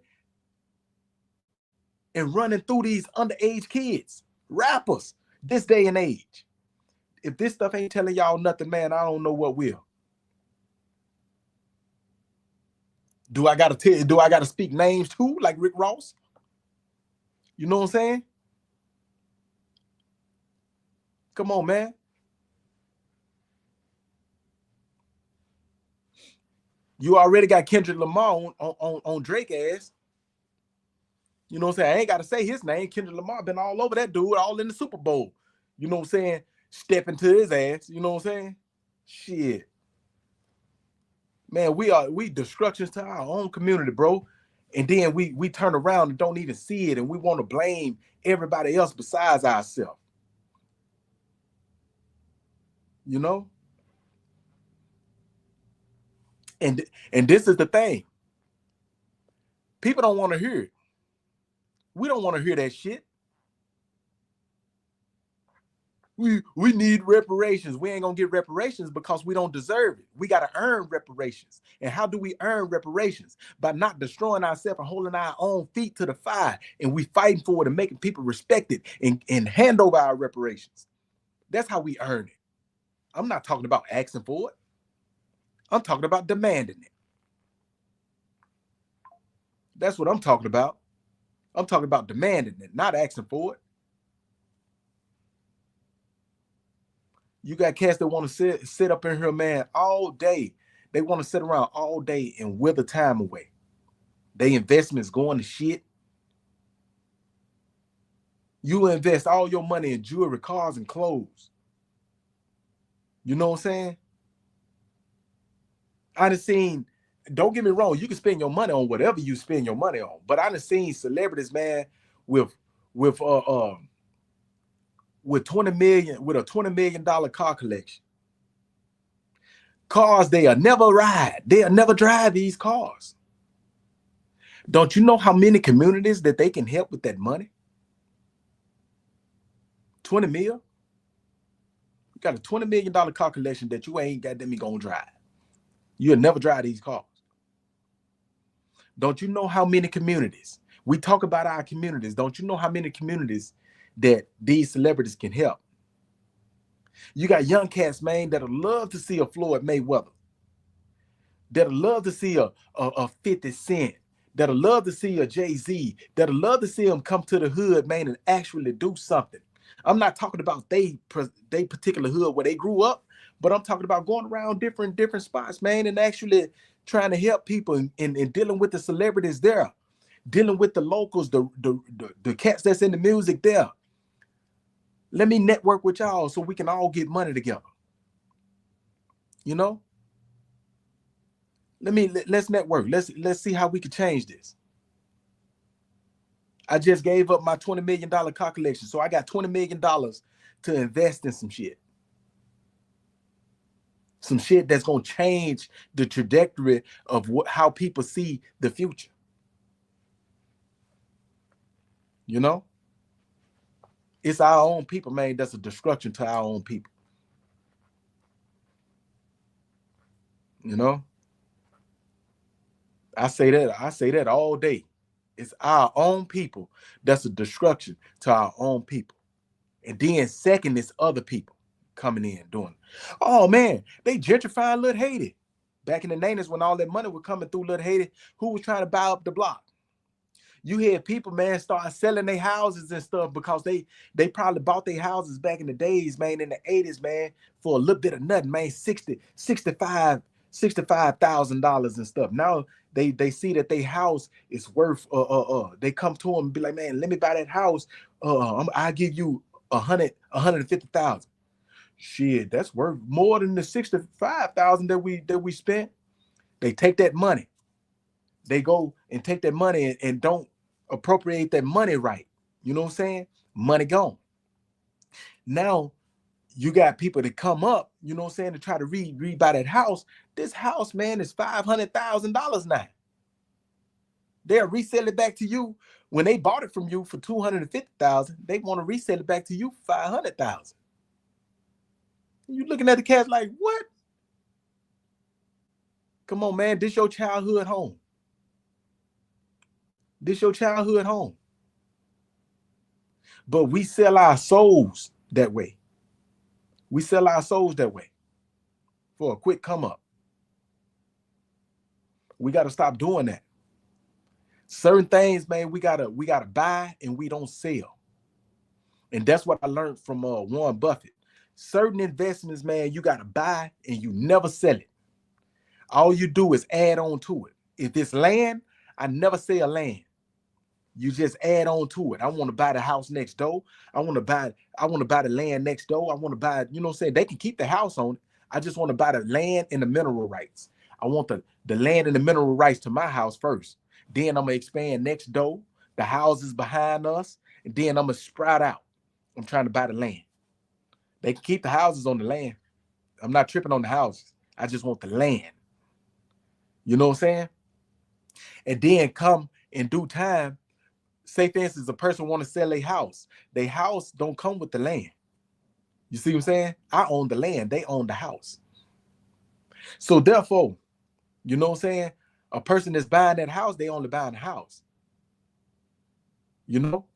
And running through these underage kids. Rappers, this day and age. If this stuff ain't telling y'all nothing, man, I don't know what will. Do I gotta speak names too, like Rick Ross? You know what I'm saying? Come on, man. You already got Kendrick Lamar on Drake ass. You know what I'm saying? I ain't got to say his name. Kendrick Lamar been all over that dude, all in the Super Bowl. You know what I'm saying? Stepping to his ass. You know what I'm saying? Shit. Man, we destructions to our own community, bro. And then we turn around and don't even see it, and we want to blame everybody else besides ourselves. You know? And this is the thing. People don't want to hear it. We don't want to hear that shit. We need reparations. We ain't gonna get reparations because we don't deserve it. We gotta earn reparations. And how do we earn reparations? By not destroying ourselves and holding our own feet to the fire, and we fighting for it and making people respect it and hand over our reparations. That's how we earn it. I'm not talking about asking for it. I'm talking about demanding it. That's what I'm talking about. I'm talking about demanding it, not asking for it. You got cats that want to sit up in here, man, all day. They want to sit around all day and wither time away. They investments going to shit. You invest all your money in jewelry, cars, and clothes. You know what I'm saying? I done seen, don't get me wrong, you can spend your money on whatever you spend your money on. But I done seen celebrities, man, with with 20 million, with a $20 million car collection. Cars they'll never ride. They'll never drive these cars. Don't you know how many communities that they can help with that money? 20 mil? You got a $20 million car collection that you ain't got them gonna drive. You'll never drive these cars. Don't you know how many communities? We talk about our communities. Don't you know how many communities that these celebrities can help? You got young cats, man, that'll love to see a Floyd Mayweather. That'll love to see a 50 Cent. That'll love to see a Jay-Z. That'll love to see them come to the hood, man, and actually do something. I'm not talking about they particular hood where they grew up, but I'm talking about going around different spots, man, and actually trying to help people and dealing with the celebrities there, dealing with the locals, the cats that's in the music there. Let me network with y'all so we can all get money together. You know? Let's network. Let's see how we can change this. I just gave up my $20 million car collection, so I got $20 million to invest in some shit. Some shit that's gonna change the trajectory of how people see the future. You know? It's our own people, man. That's a destruction to our own people. You know? I say that all day. It's our own people that's a destruction to our own people. And then second is other people coming in doing it. Oh man, they gentrifying little Haiti. Back in the 90s when all that money was coming through little Haiti, who was trying to buy up the block? You had people, man, start selling their houses and stuff because they probably bought their houses back in the days, man, in the 80s, man, for a little bit of nothing, man, 65,000 dollars and stuff. Now they see that their house is worth they come to them and be like, man, let me buy that house. I'll give you 150,000. Shit, that's worth more than the 65,000 that we spent. They take that money. They go and take that money and don't appropriate that money right. You know what I'm saying? Money gone. Now you got people that come up, you know what I'm saying, to try to rebuy that house. This house, man, is $500,000 now. They'll resell it back to you. When they bought it from you for $250,000, they want to resell it back to you for $500,000. You looking at the cash like, what? Come on, man, this your childhood home. This your childhood home. But we sell our souls that way. We sell our souls that way for a quick come up. We got to stop doing that. Certain things, man, we gotta buy and we don't sell. And that's what I learned from Warren Buffett. Certain investments, man, you got to buy and you never sell it. All you do is add on to it. If it's land, I never sell land. You just add on to it. I want to buy the house next door. I want to buy the land next door. I want to buy, you know what I'm saying? They can keep the house on it. I just want to buy the land and the mineral rights. I want the land and the mineral rights to my house first. Then I'm going to expand next door, the houses behind us, and then I'm going to sprout out. I'm trying to buy the land. They can keep the houses on the land. I'm not tripping on the houses. I just want the land. You know what I'm saying? And then come in due time, say for instance, a person want to sell a house. Their house don't come with the land. You see what I'm saying? I own the land. They own the house. So therefore, you know what I'm saying? A person that's buying that house, they only buying the house. You know?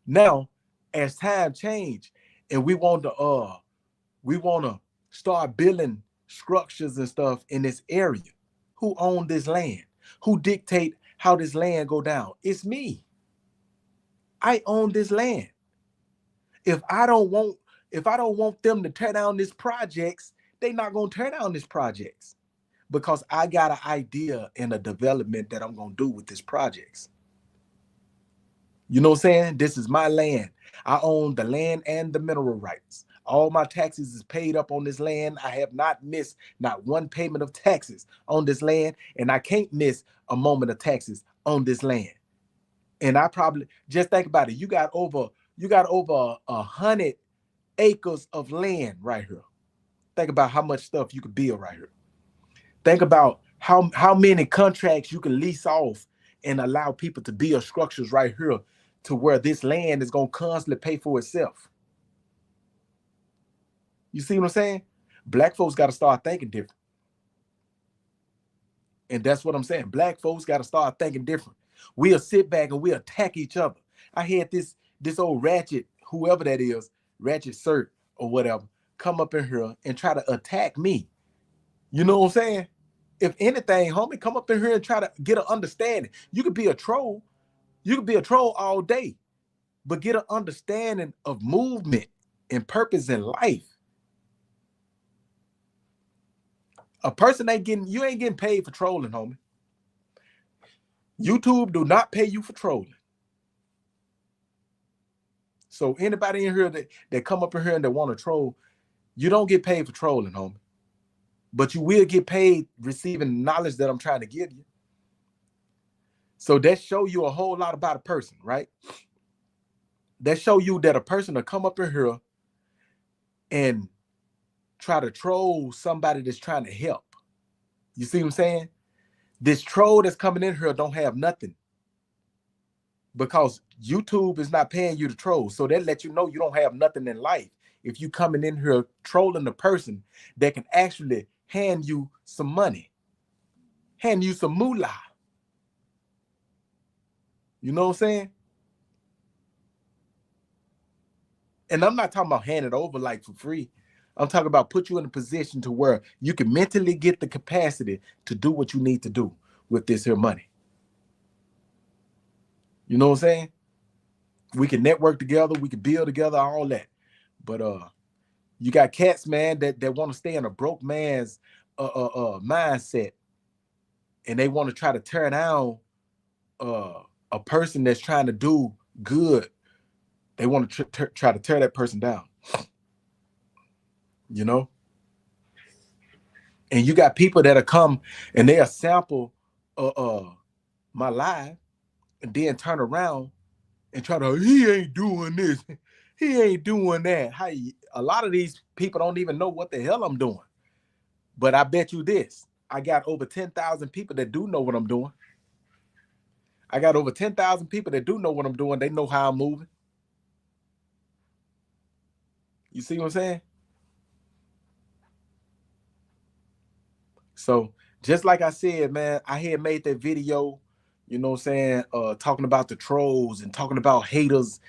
Now, as time change and we want to start building structures and stuff in this area. Who own this land? Who dictate how this land go down? It's me. I own this land. If I don't want them to tear down these projects, they not gonna tear down these projects because I got an idea and a development that I'm gonna do with these projects. You know what I'm saying? This is my land. I own the land and the mineral rights. All my taxes is paid up on this land. I have not missed not one payment of taxes on this land, and I can't miss a moment of taxes on this land. And I probably just think about it. You got over 100 acres of land right here. Think about how much stuff you could build right here. Think about how many contracts you can lease off and allow people to build structures right here to where this land is going to constantly pay for itself. You see what I'm saying? Black folks got to start thinking different. And that's what I'm saying. Black folks got to start thinking different. We'll sit back and we'll attack each other. I had this old ratchet, whoever that is, ratchet cert or whatever, come up in here and try to attack me. You know what I'm saying? If anything, homie, come up in here and try to get an understanding. You could be a troll. You could be a troll all day, but get an understanding of movement and purpose in life. A person you ain't getting paid for trolling, homie. YouTube do not pay you for trolling. So anybody in here that come up in here and that want to troll, you don't get paid for trolling, homie. But you will get paid receiving the knowledge that I'm trying to give you. So that show you a whole lot about a person, right? That show you that a person will come up in here and try to troll somebody that's trying to help. You see what I'm saying? This troll that's coming in here don't have nothing because YouTube is not paying you to troll. So that lets you know you don't have nothing in life. If you coming in here trolling the person that can actually hand you some money, hand you some moolah. You know what I'm saying? And I'm not talking about hand it over like for free. I'm talking about put you in a position to where you can mentally get the capacity to do what you need to do with this here money. You know what I'm saying? We can network together, we can build together, all that. But you got cats, man, that want to stay in a broke man's mindset, and they want to try to tear down a person that's trying to do good. They want to try to tear that person down. You know? And you got people that'll come and they'll sample my live and then turn around and try to, he ain't doing this, he ain't doing that. A lot of these people don't even know what the hell I'm doing. But I bet you this, I got over 10,000 people that do know what I'm doing. I got over 10,000 people that do know what I'm doing. They know how I'm moving. You see what I'm saying? So just like I said, man, I had made that video, you know what I'm saying, talking about the trolls and talking about haters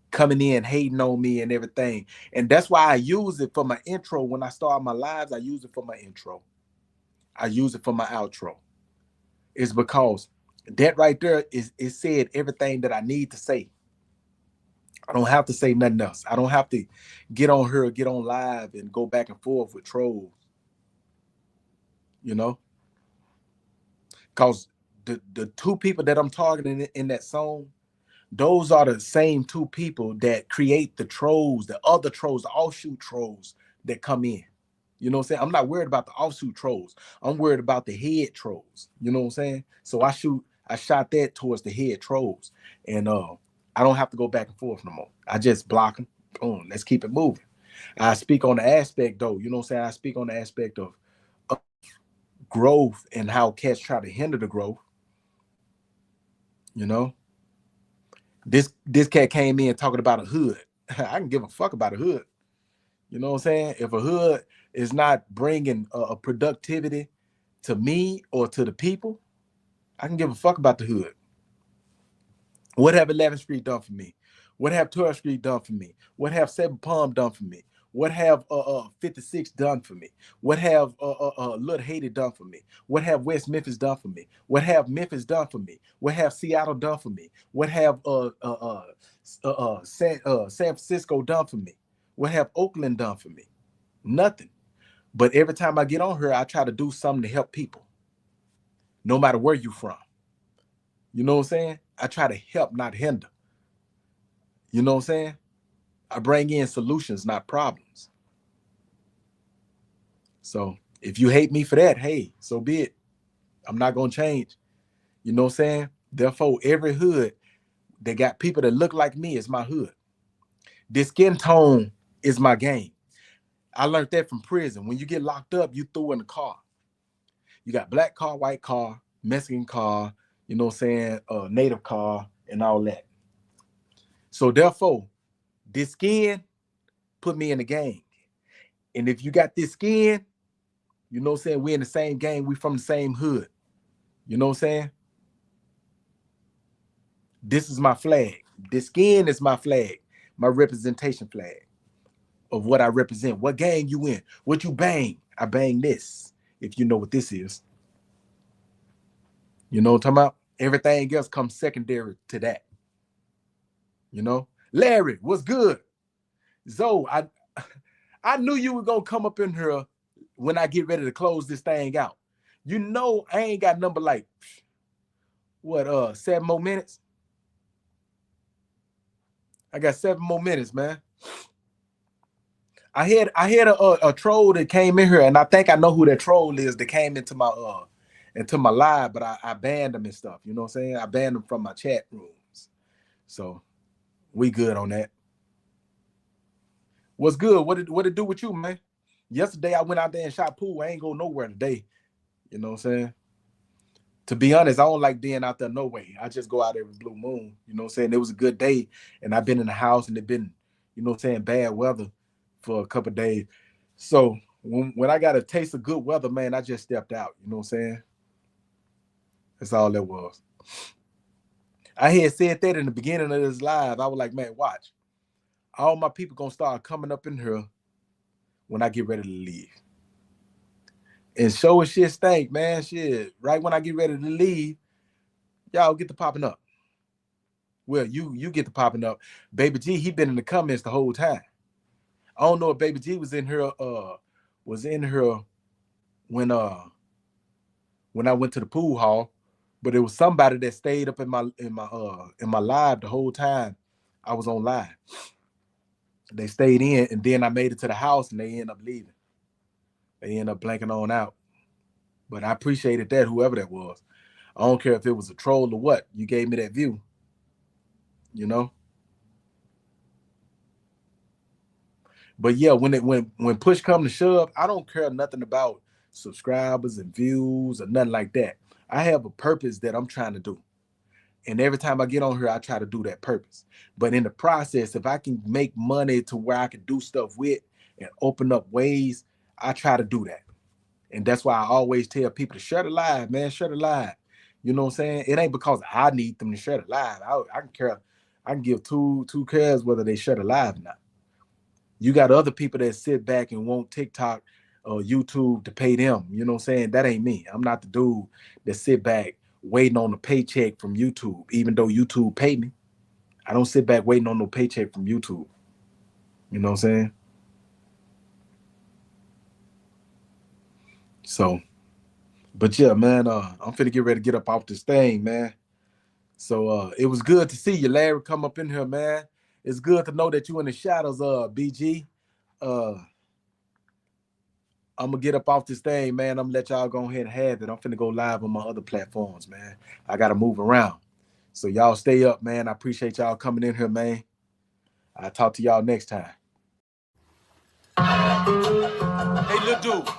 coming in, hating on me and everything. And that's why I use it for my intro. When I start my lives, I use it for my intro. I use it for my outro. It's because that right there it said everything that I need to say. I don't have to say nothing else. I don't have to get on here, get on live and go back and forth with trolls, you know? Because the two people that I'm targeting in that song, those are the same two people that create the trolls, the other trolls, the offshoot trolls that come in. You know what I'm saying? I'm not worried about the offshoot trolls. I'm worried about the head trolls. You know what I'm saying? So I shot that towards the head trolls. And I don't have to go back and forth no more. I just block them. Boom, let's keep it moving. I speak on the aspect though, you know what I'm saying? I speak on the aspect of growth and how cats try to hinder the growth. You know, this cat came in talking about a hood. I can give a fuck about a hood. You know what I'm saying? If a hood is not bringing a productivity to me or to the people, I can give a fuck about the hood. What have 11th Street done for me? What have 12th Street done for me? What have 7 Palm done for me? What have 56 done for me? What have Little Haiti done for me? What have West Memphis done for me? What have Memphis done for me? What have Seattle done for me? What have San Francisco done for me? What have Oakland done for me? Nothing. But every time I get on here, I try to do something to help people, no matter where you from. You know what I'm saying? I try to help, not hinder. You know what I'm saying? I bring in solutions, not problems. So if you hate me for that, hey, so be it. I'm not going to change. You know what I'm saying? Therefore, every hood that got people that look like me is my hood. This skin tone is my game. I learned that from prison. When you get locked up, you throw in the car. You got black car, white car, Mexican car, you know what I'm saying, native car, and all that. So therefore, this skin put me in the game. And if you got this skin, you know what I'm saying, we in the same game, we from the same hood. You know what I'm saying? This is my flag. This skin is my flag, my representation flag of what I represent. What gang you in? What you bang? I bang this, if you know what this is. You know what I'm talking about? Everything else comes secondary to that. You know? Larry, what's good? Zoe, I knew you were gonna come up in here when I get ready to close this thing out. You know I ain't got number like what 7 more minutes. I got 7 more minutes, man. I had a troll that came in here, and I think I know who that troll is that came into my live, but I banned them and stuff. You know what I'm saying? I banned them from my chat rooms. So we good on that. What's good? What it do with you, man? Yesterday I went out there and shot pool. I ain't go nowhere today. You know what I'm saying? To be honest, I don't like being out there no way. I just go out every blue moon. You know what I'm saying? It was a good day, and I've been in the house, and it been, you know what I'm saying, bad weather for a couple of days. So when I got a taste of good weather, man, I just stepped out. You know what I'm saying? That's all it was. I had said that in the beginning of this live. I was like, man, watch. All my people gonna start coming up in here when I get ready to leave. And show and shit stank, man. Shit. Right when I get ready to leave, y'all get to popping up. Well, you get to popping up. Baby G, he been in the comments the whole time. I don't know if Baby G was in here when I went to the pool hall, but it was somebody that stayed up in my live the whole time I was on live. They stayed in, and then I made it to the house, and they ended up leaving. They ended up blanking on out. But I appreciated that, whoever that was. I don't care if it was a troll or what. You gave me that view. You know? But yeah, when push come to shove, I don't care nothing about subscribers and views or nothing like that. I have a purpose that I'm trying to do. And every time I get on here, I try to do that purpose. But in the process, if I can make money to where I can do stuff with and open up ways, I try to do that. And that's why I always tell people to share the live, man, share the live. You know what I'm saying? It ain't because I need them to share the live. I can give two cares whether they share the live or not. You got other people that sit back and want TikTok or YouTube to pay them. You know what I'm saying? That ain't me. I'm not the dude that sit back waiting on a paycheck from YouTube, even though YouTube pay me. I don't sit back waiting on no paycheck from YouTube. You know what I'm saying? So, but yeah, man, I'm finna get ready to get up off this thing, man. So it was good to see you, Larry, come up in here, man. It's good to know that you in the shadows, BG. I'm gonna get up off this thing, man. I'm gonna let y'all go ahead and have it. I'm finna go live on my other platforms, man. I gotta move around. So y'all stay up, man. I appreciate y'all coming in here, man. I'll talk to y'all next time. Hey, little dude.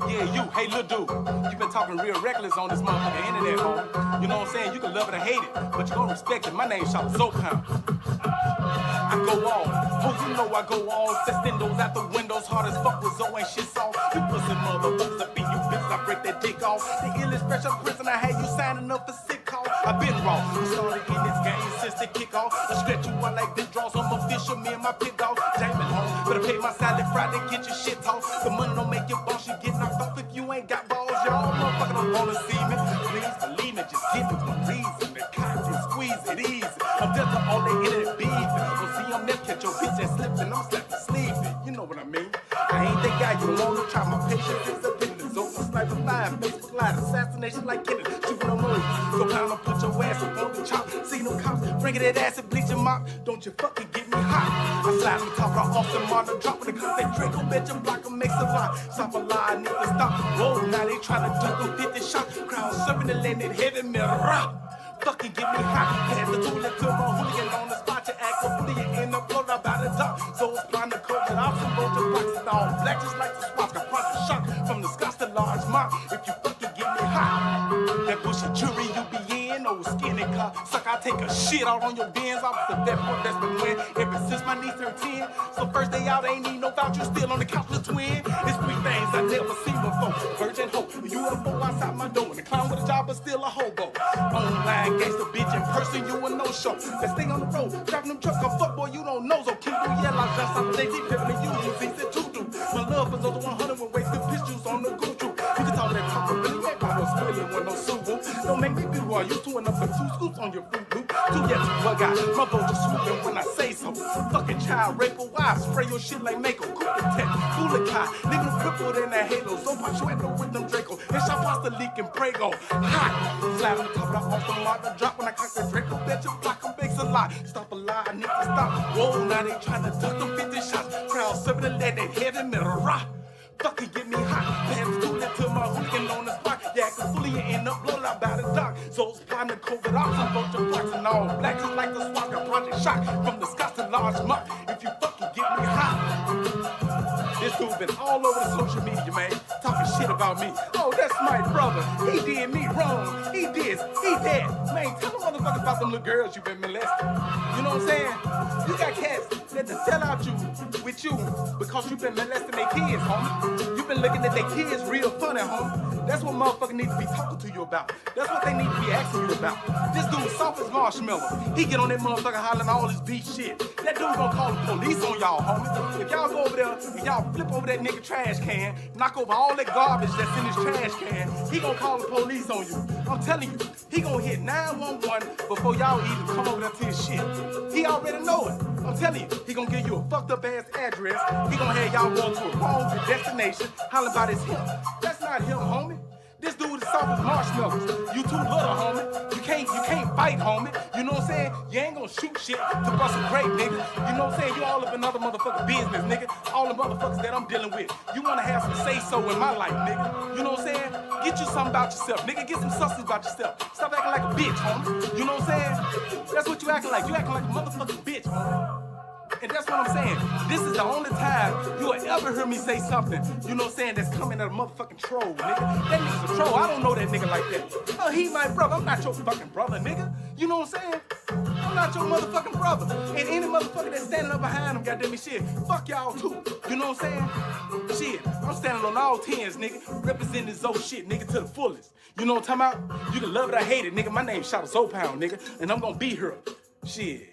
Yeah, you. Hey, little dude. You been talking real reckless on this motherfucking internet, home. You know what I'm saying? You can love it or hate it, but you gonna respect it. My name's Chatta ZOE. I go on. Oh, you know I go on. Festindos out the windows, hard as fuck with ZOE and shit soft. You pussy motherfuckers, I beat you bitches, I break that dick off. The illest fresh up prison, I had you signing up for sick call. I been raw. I started in this game since the kickoff. I stretch you out like this draws. I'm official, me and my pit dog. Jamin home. Better pay my salad Friday, get your shit off. The money don't make you boss, you get knocked off if you ain't got balls. Y'all motherfucker don't wanna see me. Please believe me, just give me the reason. The cock can squeeze it easy. I'm just all they in it beefing. Don't see I'm never catch your bitch and slipping. I'm slapping sleeping. You know what I mean? I ain't that guy you wanna try. My patience is up in the zone. Sniper live, Facebook live, assassination like Kennedy. Shooting no noise. So pound up, put your ass up on the chop. See no cops, bringing that acid, bleaching mop. Don't you fucking get me hot. I slide me top off the monitor, dropping the gun. They Draco, bitch, and block them, makes a lot. Stop a lie, need to stop. Whoa, now they trying to duck them 50 shots. Crowd serving the land that heavy mirror. Fucking get me hot. Pass the toilet to my hooligan on the spot. You act a bully, you end up blown up by the top. So it's blind to cold and off some road to blocks and all black, just like the spots. Got project shock from the Scots to large mop. If you fucking get me hot, that bullshit jury you be in, old skinny car. Suck, I take a shit out on your bins. Opposite that point that's been win ever since my niece turned 10. So first day out, ain't need no voucher, still on the couch with twin. It's three things I never seen before. Virgin hope, UFO outside my door. And the clown with a job, but still a hobo. Online gangster bitch in person, you a no-show. Let's stay on the road, driving them trucks, a fuck boy, you don't know. So keep doing yell, I just out the day, deep pimping you, easy to do. My love was over 100 with wasted pistols on the Gucci. You can talk that talk, but really ain't about no squilling with no Subaru. Don't make me be who I used to, and up for 2 scoops on your fruit loop. 2 yes, bug out, my boat just swooping when I say so. Fucking child raper, why spray your shit like Mako? Cook the tech, Bulikai, leave them crippled in that halo. So punch you at the with them Draco, and shot past the leak and Prego. Hot, slap on the top of the off the mark, the drop when I cock the Draco, bet you block them bakes a lot. Stop a lie, I need to stop. Whoa, now they trying to duck them 50 shots. Crowd serving the lead, that heavy metal rock. Fucking get me hot. Pass the toilet to my hooligan on the spot. Yeah, cause fully you end up blown out by the dock. So it's plotting to COVID off some bunch of blacks and all black, just like the SWAT. Got project shock from the Scots to large mop. If you fucking get me hot. This dude been all over the social media, man, talking shit about me. Oh, that's my brother. He did me wrong. He this, he that. Man, tell them motherfuckers about them little girls you been molesting. You know what I'm saying? You got cats let the sell out you with you because you been molesting their kids, homie. You been looking at their kids real funny, homie. That's what motherfuckers need to be talking to you about. That's what they need to be asking you about. This dude soft as marshmallow. He get on that motherfucker hollering all this beef shit. That dude gonna call the police on y'all, homie. If y'all go over there and y'all flip over that nigga trash can, knock over all that garbage that's in his trash can, he gonna call the police on you. I'm telling you, he gonna hit 911 before y'all even come over there to his shit. He already know it. I'm telling you, he gonna give you a fucked up ass address. He gonna have y'all going to a wrong destination, hollering about it's him. That's not him, homie. This dude is soft as marshmallows. You too little, homie. You can't fight, homie. You know what I'm saying? You ain't gonna shoot shit to bust a grape, nigga. You know what I'm saying? You all up in other motherfucking business, nigga. All the motherfuckers that I'm dealing with. You wanna have some say-so in my life, nigga. You know what I'm saying? Get you something about yourself, nigga. Get some substance about yourself. Stop acting like a bitch, homie. You know what I'm saying? That's what you acting like. You acting like a motherfucking bitch, homie. And that's what I'm saying. This is the only time you will ever hear me say something, you know what I'm saying, that's coming at a motherfucking troll, nigga. That nigga's a troll. I don't know that nigga like that. No, he my brother. I'm not your fucking brother, nigga. You know what I'm saying? I'm not your motherfucking brother. And any motherfucker that's standing up behind him, goddamn it, shit, fuck y'all too. You know what I'm saying? Shit, I'm standing on all 10s, nigga, representing this ZOE shit, nigga, to the fullest. You know what I'm talking about? You can love it or hate it, nigga. My name's Chatta, nigga, and I'm gonna be here. Shit.